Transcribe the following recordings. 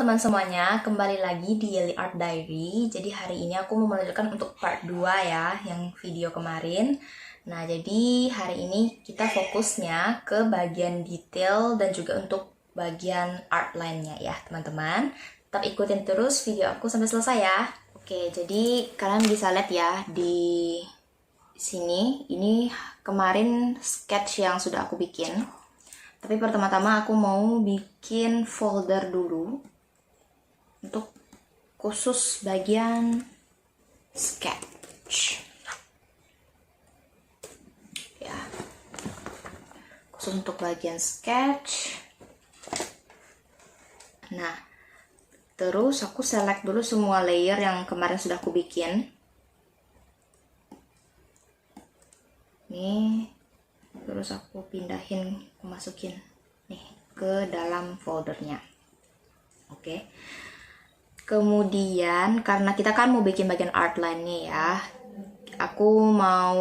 teman-teman semuanya, kembali lagi di Yeli Art Diary. Jadi hari ini aku mau melanjutkan untuk part 2 ya, yang video kemarin. Nah, jadi hari ini kita fokusnya ke bagian detail dan juga untuk bagian outline-nya ya, teman-teman. Tetap ikutin terus video aku sampai selesai ya. Oke, jadi kalian bisa lihat ya di sini, ini kemarin sketch yang sudah aku bikin. Tapi pertama-tama aku mau bikin folder dulu untuk khusus bagian sketch. Ya. Khusus untuk bagian sketch. Nah, terus aku select dulu semua layer yang kemarin sudah aku bikin. Nih. Terus aku pindahin, aku masukin nih ke dalam foldernya. Oke. Kemudian karena kita kan mau bikin bagian outline nih ya, aku mau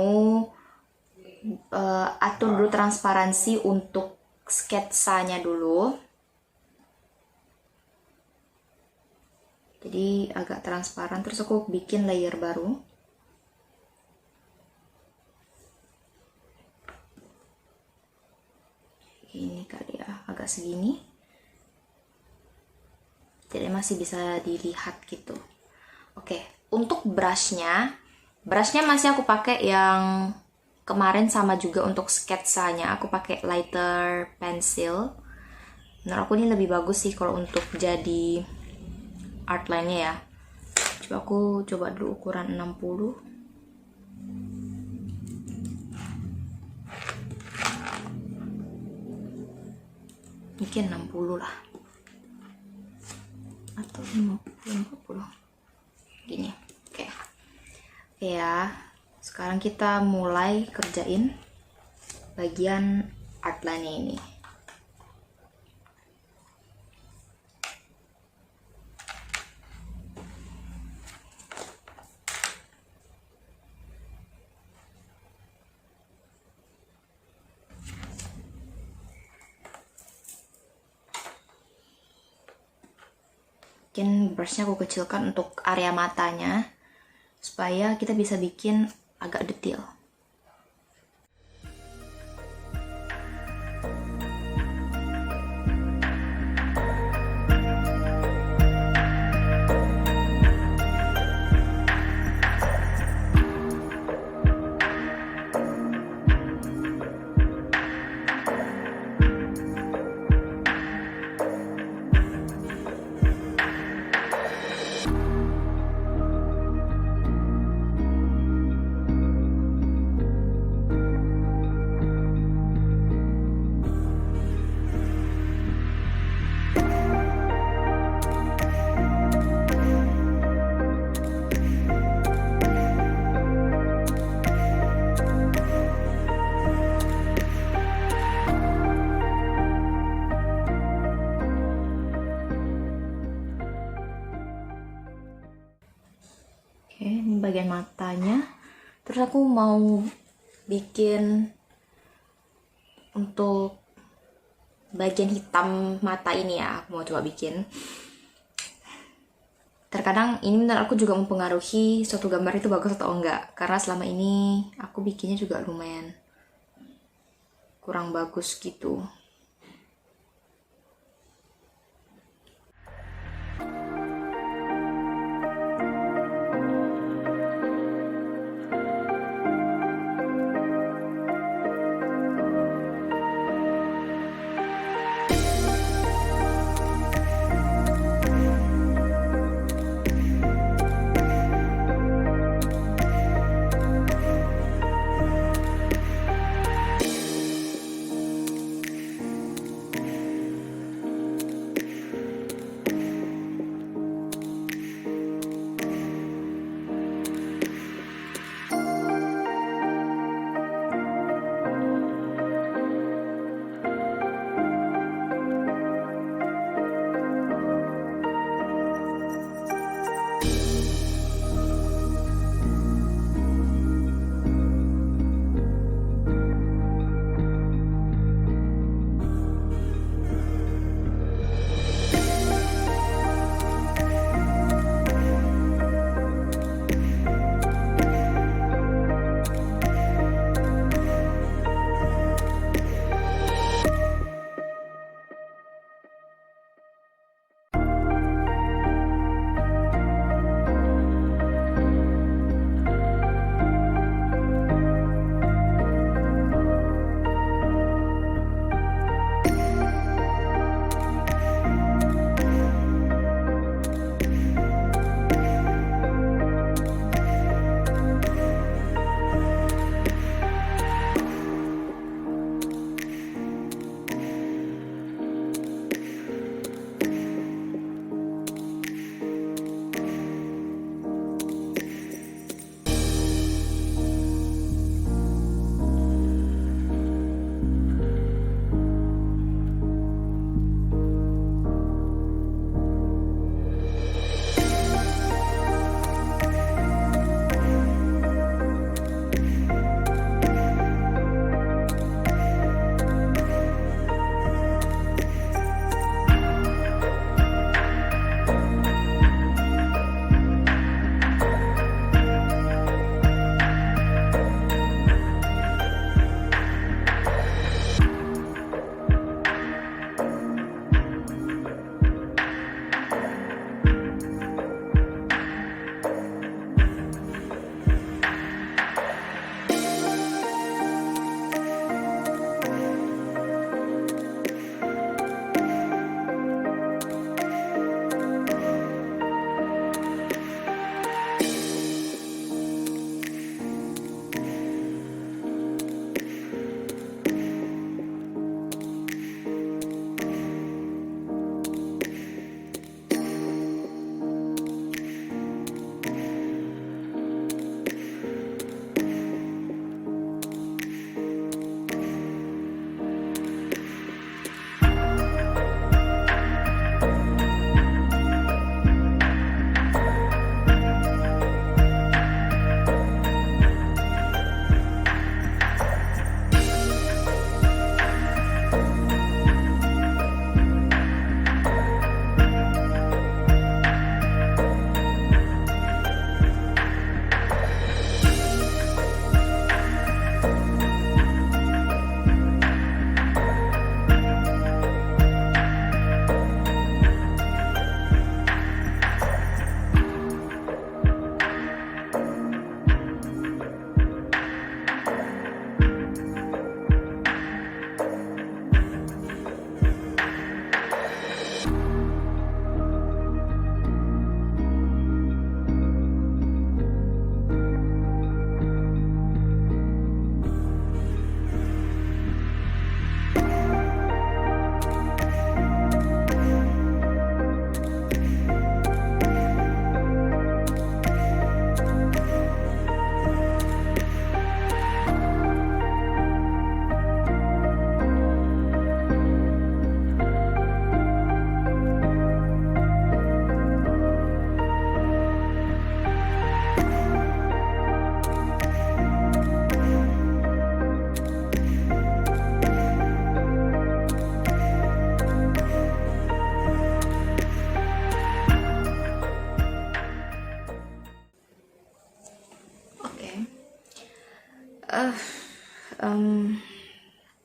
atur dulu transparansi untuk sketsanya dulu. Jadi agak transparan, terus aku bikin layer baru. Ini kali ya, agak segini, jadi masih bisa dilihat gitu. Oke, untuk brushnya masih aku pakai yang kemarin, sama juga untuk sketsanya aku pakai lighter pencil. Menurut aku ini lebih bagus sih kalau untuk jadi outline-nya ya. Aku coba dulu ukuran 60. Mungkin 60 lah, atau 50 gini. Oke ya, sekarang kita mulai kerjain bagian outline ini. Mungkin brushnya aku kecilkan untuk area matanya supaya kita bisa bikin agak detail. Ini bagian matanya. Terus aku mau bikin untuk bagian hitam mata ini ya, aku mau coba bikin. Terkadang ini menurut aku juga mempengaruhi suatu gambar itu bagus atau enggak, karena selama ini aku bikinnya juga lumayan kurang bagus gitu.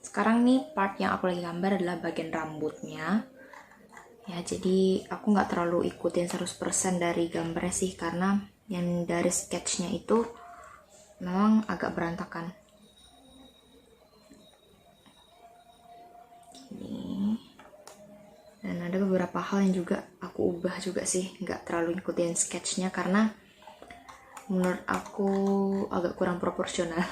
Sekarang nih part yang aku lagi gambar adalah bagian rambutnya. Ya, jadi aku nggak terlalu ikutin 100% dari gambarnya sih, karena yang dari sketchnya itu memang agak berantakan. Ini. Dan ada beberapa hal yang juga aku ubah juga sih, nggak terlalu ikutin sketchnya karena menurut aku agak kurang proporsional.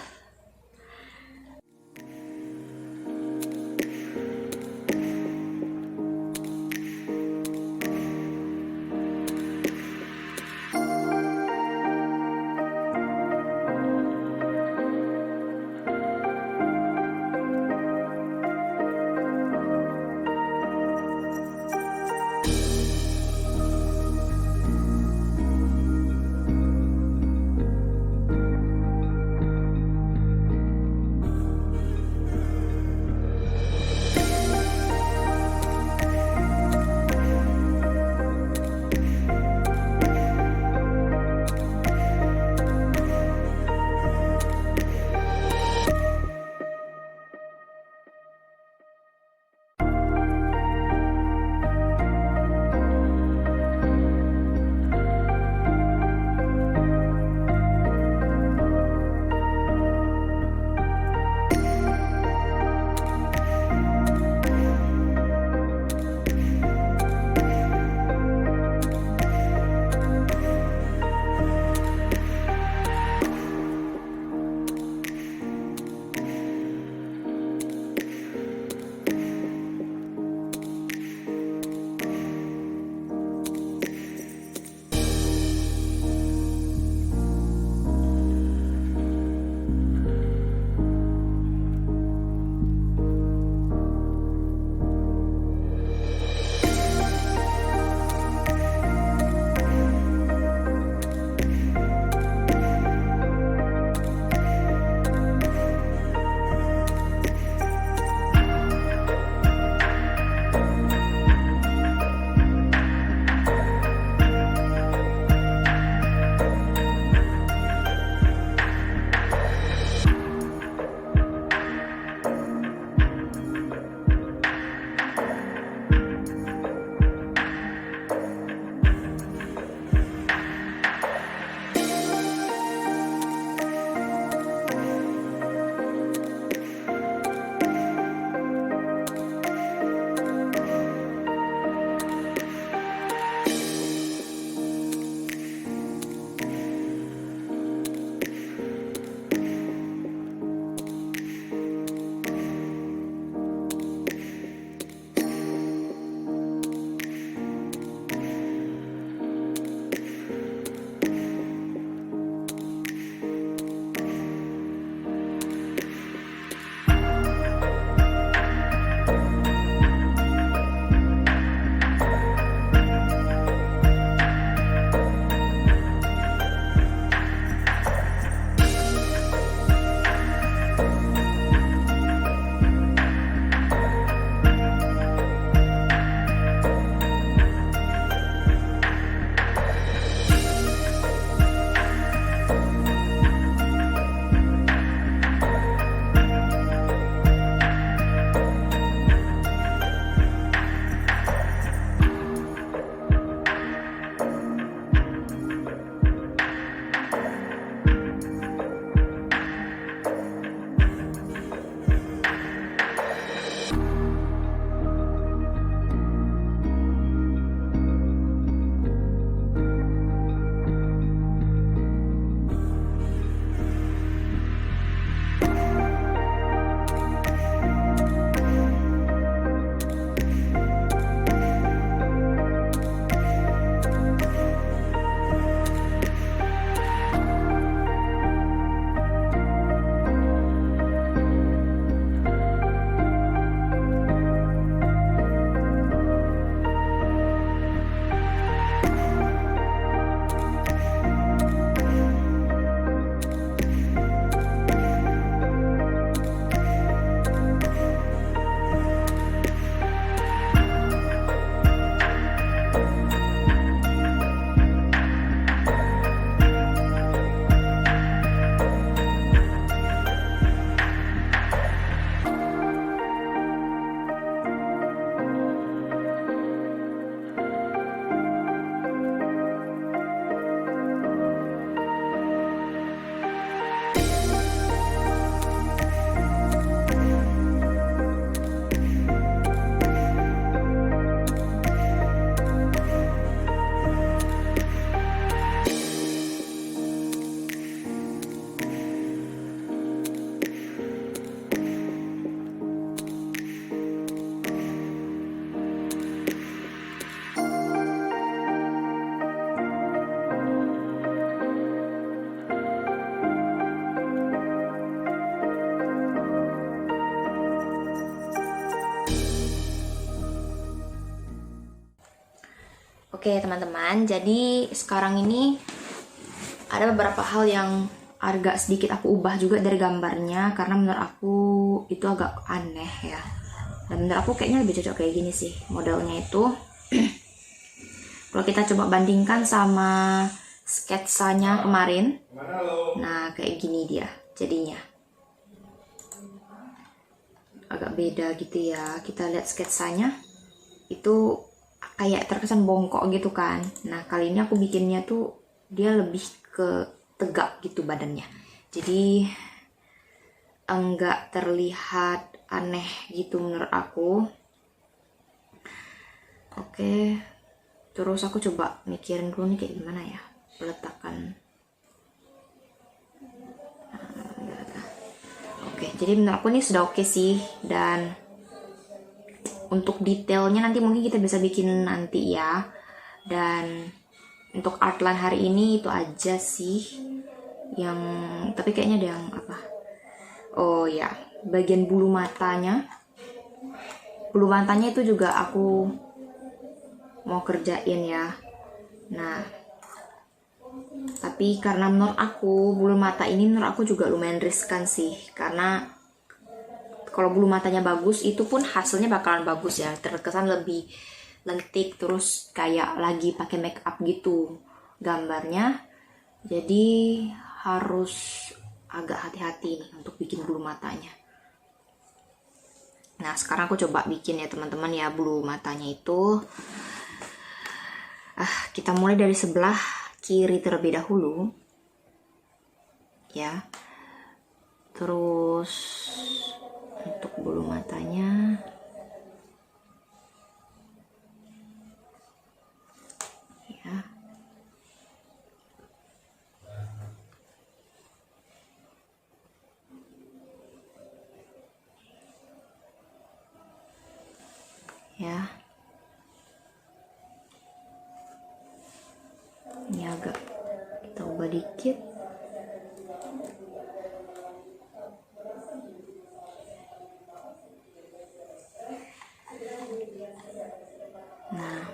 Oke teman-teman, jadi sekarang ini ada beberapa hal yang agak sedikit aku ubah juga dari gambarnya, karena menurut aku itu agak aneh ya. Dan menurut aku kayaknya lebih cocok kayak gini sih modelnya itu. Kalau kita coba bandingkan sama sketsanya kemarin, nah kayak gini dia jadinya. Agak beda gitu ya. Kita lihat sketsanya itu kayak terkesan bongkok gitu kan. Nah kali ini aku bikinnya tuh dia lebih ke tegak gitu badannya, jadi enggak terlihat aneh gitu menurut aku. Oke, terus aku coba mikirin dulu nih kayak gimana ya peletakan. Oke, jadi menurut aku ini sudah oke sih. Dan untuk detailnya nanti mungkin kita bisa bikin nanti ya. Dan untuk outline hari ini itu aja sih yang, tapi kayaknya ada yang apa, oh ya, bagian bulu matanya itu juga aku mau kerjain ya. Nah tapi karena menurut aku bulu mata ini menurut aku juga lumayan riskan sih, karena kalau bulu matanya bagus itu pun hasilnya bakalan bagus ya, terkesan lebih lentik, terus kayak lagi pakai make up gitu gambarnya. Jadi harus agak hati-hati nih untuk bikin bulu matanya. Nah sekarang aku coba bikin ya teman-teman ya bulu matanya itu. Kita mulai dari sebelah kiri terlebih dahulu ya. Terus untuk bulu matanya ya, ya ini agak kita ubah dikit. Nah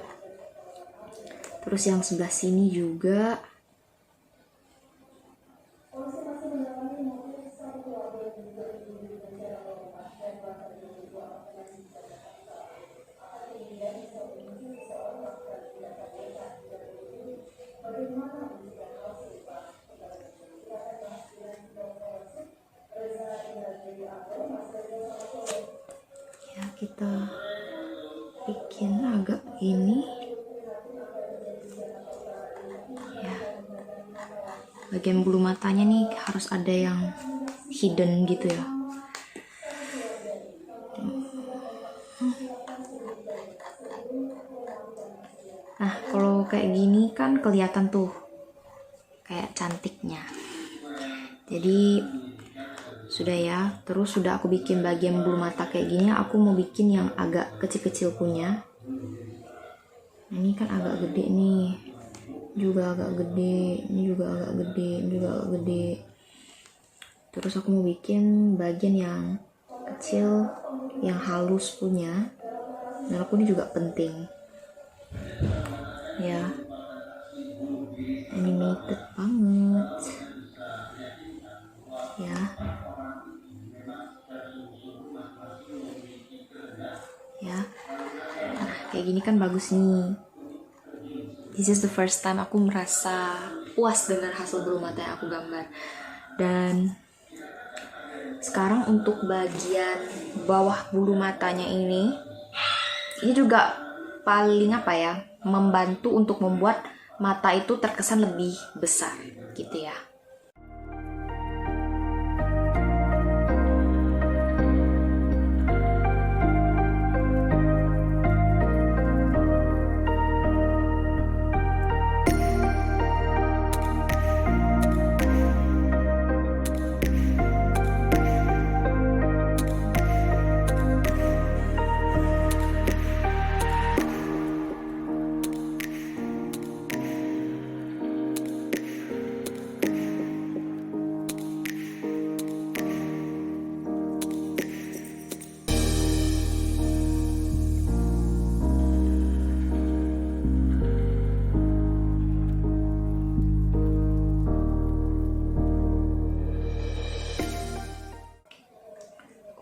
terus yang sebelah sini juga ya, kita bikin agak ini ya. Bagian bulu matanya nih harus ada yang hidden gitu ya. Nah kalau kayak gini kan kelihatan tuh kayak cantiknya. Jadi sudah ya. Terus sudah aku bikin bagian bulu mata kayak gini, aku mau bikin yang agak kecil-kecil punya. Ini kan agak gede nih, juga agak gede, ini juga agak gede, ini juga agak gede. Terus aku mau bikin bagian yang kecil, yang halus punya. Dan aku ini juga penting ya, animated banget ya. Ya, nah kayak gini kan bagus nih. This is the first time aku merasa puas dengan hasil bulu mata yang aku gambar. Dan sekarang untuk bagian bawah bulu matanya ini juga paling apa ya, membantu untuk membuat mata itu terkesan lebih besar gitu ya.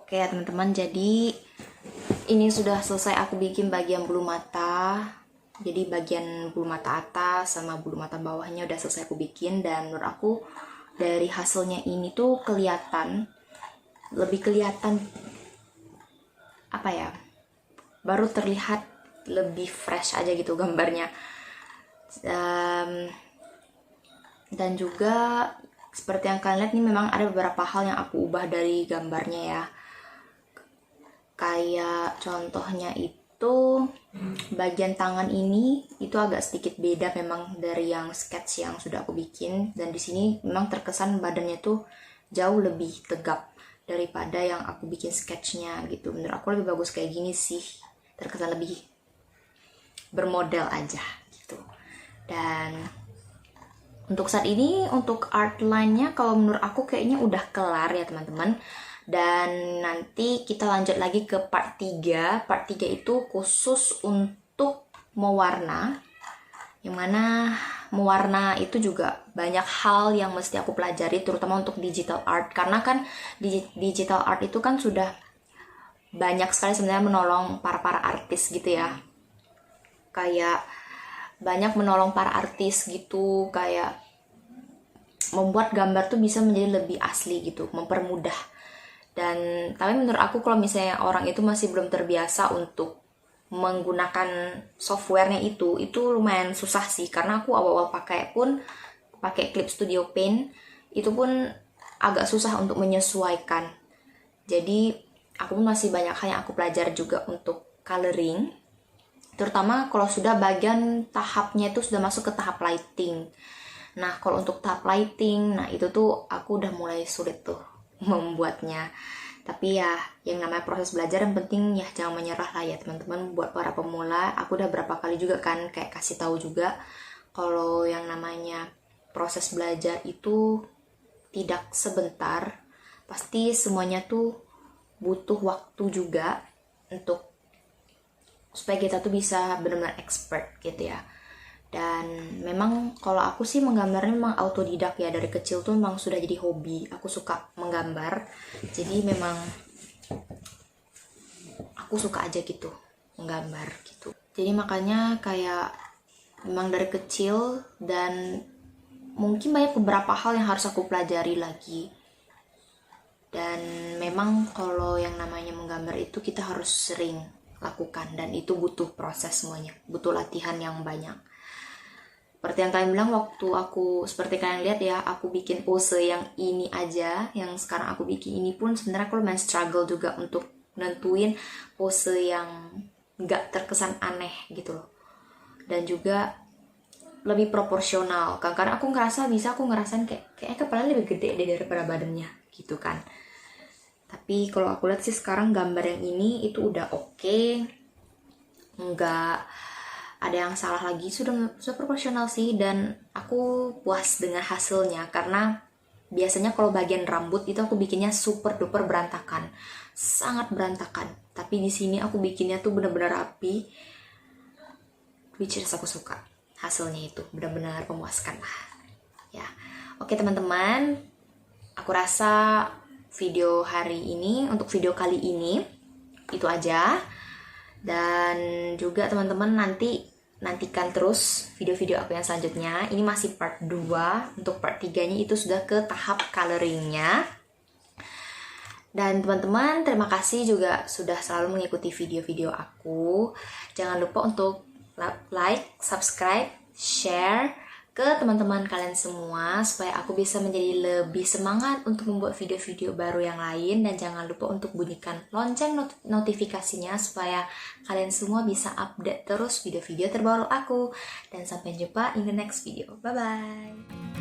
Oke ya teman-teman, jadi ini sudah selesai aku bikin bagian bulu mata. Jadi bagian bulu mata atas sama bulu mata bawahnya udah selesai aku bikin. Dan menurut aku dari hasilnya ini tuh lebih kelihatan apa ya, baru terlihat lebih fresh aja gitu gambarnya. Dan juga seperti yang kalian lihat nih, memang ada beberapa hal yang aku ubah dari gambarnya ya. Kayak contohnya itu bagian tangan ini itu agak sedikit beda memang dari yang sketch yang sudah aku bikin. Dan di sini memang terkesan badannya tuh jauh lebih tegap daripada yang aku bikin sketchnya gitu. Menurut aku lebih bagus kayak gini sih, terkesan lebih bermodel aja gitu. Dan untuk saat ini, untuk outline-nya kalau menurut aku kayaknya udah kelar ya teman-teman. Dan nanti kita lanjut lagi ke part 3. Part 3 itu khusus untuk mewarna. Yang mana mewarna itu juga banyak hal yang mesti aku pelajari, terutama untuk digital art. Karena kan digital art itu kan sudah banyak sekali sebenarnya menolong para artis gitu ya. Kayak banyak menolong para artis gitu, kayak membuat gambar tuh bisa menjadi lebih asli gitu, mempermudah. Dan tapi menurut aku kalau misalnya orang itu masih belum terbiasa untuk menggunakan softwarenya itu lumayan susah sih. Karena aku awal-awal pakai Clip Studio Paint itu pun agak susah untuk menyesuaikan. Jadi aku pun masih banyak hal yang aku pelajari juga untuk coloring, terutama kalau sudah bagian tahapnya itu sudah masuk ke tahap lighting. Nah kalau untuk tahap lighting, nah itu tuh aku udah mulai sulit tuh membuatnya. Tapi ya yang namanya proses belajar, yang penting ya jangan menyerah lah ya teman-teman. Buat para pemula, aku udah berapa kali juga kan kayak kasih tahu juga kalau yang namanya proses belajar itu tidak sebentar. Pasti semuanya tuh butuh waktu juga untuk supaya kita tuh bisa benar-benar expert gitu ya. Dan memang kalau aku sih menggambarnya memang autodidak ya, dari kecil tuh memang sudah jadi hobi. Aku suka menggambar, jadi memang aku suka aja gitu menggambar gitu. Jadi makanya kayak memang dari kecil, dan mungkin banyak beberapa hal yang harus aku pelajari lagi. Dan memang kalau yang namanya menggambar itu kita harus sering lakukan, dan itu butuh proses semuanya, butuh latihan yang banyak. Seperti yang kalian bilang, seperti kalian lihat ya, aku bikin pose yang ini aja, yang sekarang aku bikin ini pun sebenarnya aku lumayan struggle juga untuk nentuin pose yang nggak terkesan aneh gitu loh. Dan juga lebih proporsional kan, karena aku ngerasain kayaknya kepala lebih gede deh daripada badannya gitu kan. Tapi kalau aku lihat sih sekarang gambar yang ini itu udah oke, nggak ada yang salah lagi, sudah proporsional sih. Dan aku puas dengan hasilnya, karena biasanya kalau bagian rambut itu aku bikinnya super duper berantakan, sangat berantakan. Tapi di sini aku bikinnya tuh benar-benar rapi, which is aku suka hasilnya, itu benar-benar memuaskan lah ya. Oke teman-teman, aku rasa video untuk video kali ini itu aja. Dan juga teman-teman nantikan terus video-video aku yang selanjutnya. Ini masih part 2. Untuk part 3-nya itu sudah ke tahap coloringnya. Dan teman-teman, terima kasih juga sudah selalu mengikuti video-video aku. Jangan lupa untuk like, subscribe, share ke teman-teman kalian semua, supaya aku bisa menjadi lebih semangat untuk membuat video-video baru yang lain. Dan jangan lupa untuk bunyikan lonceng notifikasinya, supaya kalian semua bisa update terus video-video terbaru aku. Dan sampai jumpa in the next video. Bye-bye.